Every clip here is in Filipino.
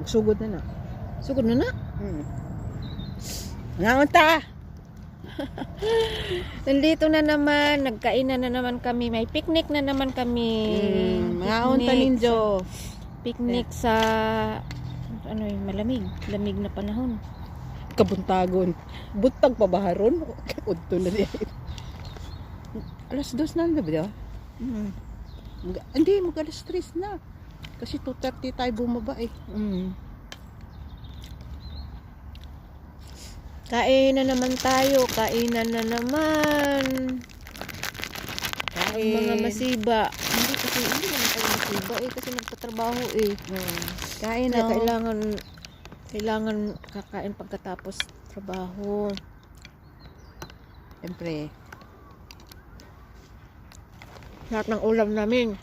Sugod na na. Sugod na na. Nangunta! Nandito na naman, nagkainan na naman kami, may picnic na naman kami. Nangunta ninjo. Picnic sa ano yung malamig, lamig na panahon. Kabuntagon. Buntag pa baharon. Udto na niya. Alas 2 na ba? Mm. Hindi, mag-alas 3 na. Kasi 2:30 tayo bumaba eh. Kainan na naman tayo, kainan na naman. Ang mga masiba. Hindi naman tayo masiba eh, kasi nagtatrabaho eh. Kain Kaya na. kailangan kakain pagkatapos trabaho. Siyempre. Lahat ng ulam namin,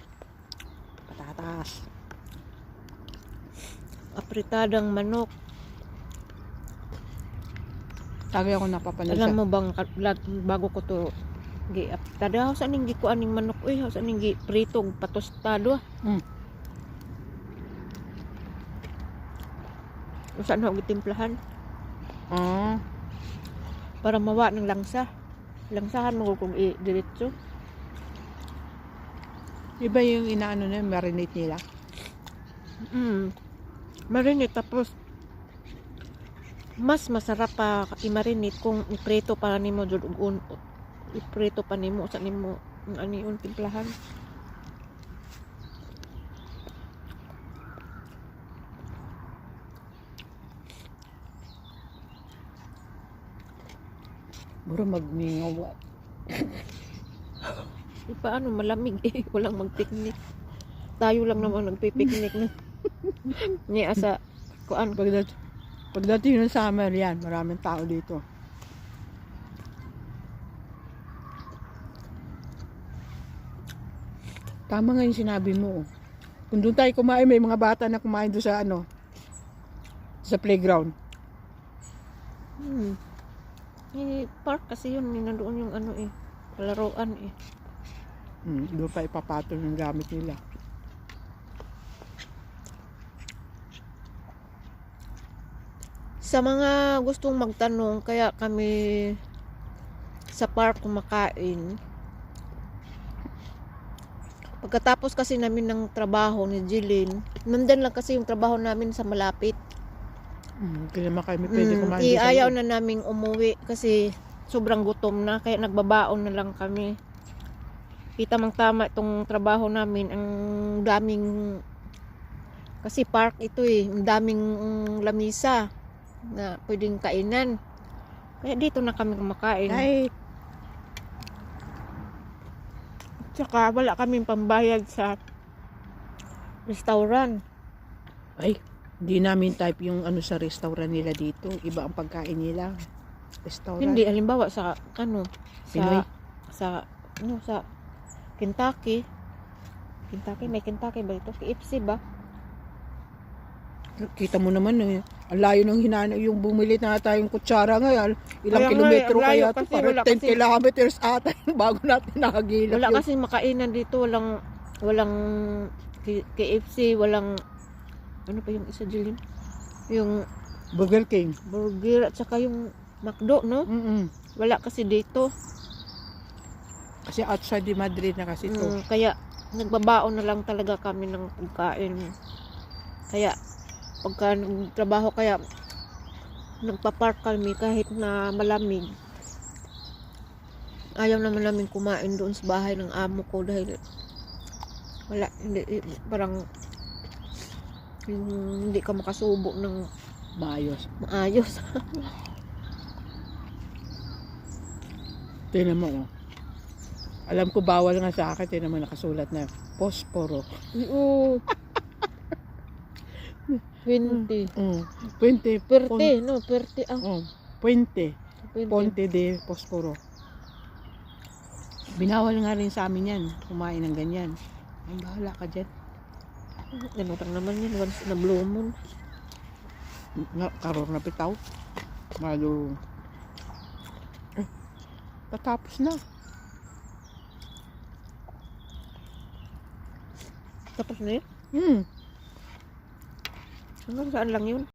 Patatas. apritadang manok. Tagay ako napapanood Alam mo bang bago ko to gi-apritada, how saan gi ko aning manok eh, how saan gi prito patostado. Saan ako gitimplahan para mawa ng langsa. Langsahan mo kung i-diretso. Iba yung inaano na marinate nila. Marinate, tapos mas masarap pa i-marinate kung iprito pa nimo jud og iprito pa nimo sa nimo ang ani yung timplahan. Buro magmingaw. Paano malamig eh, walang mag-picnic. Tayo lang naman nagpi-picnic na. Ni asa kuan Pagdating ng summer yan, maraming tao dito. Tama nga yung sinabi mo. Kung doon tayo kumain, may mga bata na kumain doon sa sa playground. Eh, park kasi yun, nandoon yung ano eh, palaruan eh. Doon pa ipapatol ng gamit nila. Sa mga gustong magtanong, kaya kami sa park kumakain. Pagkatapos kasi namin ng trabaho ni Jilin, nandun lang kasi yung trabaho namin sa malapit. Kaya naman kami pwede kumain doon sa Ayaw loob. na naming umuwi kasi sobrang gutom na, kaya nagbabaon na lang kami. Kita mang tama itong trabaho namin, ang daming, kasi park ito eh, ang daming lamisa na pwedeng kainan. Kaya dito na kami kumakain. Ay, Tsaka wala kaming pambayad sa restaurant. ay, hindi namin type yung ano sa restaurant nila dito. Iba ang pagkain nila. Restaurant. Hindi, halimbawa sa Pinoy. sa Kentucky. May Kentucky ba ito? KFC ba? Kita mo naman eh. Ang layo ng hinana yung bumili na tayong kutsara ngayon. Ilang Kaya nga, kilometro ang layo kaya ito? kasi, Parang wala 10 kasi- kilometers ata bago natin nakagilap Wala yun. kasi makainan dito, walang KFC, walang ano pa yung isa Jilin? Yung Burger King. burger at saka yung McDo, no? Wala kasi dito. Kasi outside di Madrid na kasi ito. Kaya nagbabaon na lang talaga kami ng pagkain. Kaya pagka nagtrabaho, kaya nagpa-park kami kahit na malamig. Ayaw naman namin kumain doon sa bahay ng amo ko dahil wala, parang hindi ka makasubo ng Maayos. maayos. Tingnan mo oh. Alam ko bawal nga sa akin. Tingnan mo nakasulat na posporo. Oo. 20. 20. Perte, no? Perte. Puente. 20. Ponte de Posporo. Binawal nga rin sa amin yan. Kumain ng ganyan. Ay, bahala ka dyan. Ano lang naman yun, once na blue moon. Karor na pitaw. Malo. Tatapos na. Tapos na yun? Hanggang saan lang yun?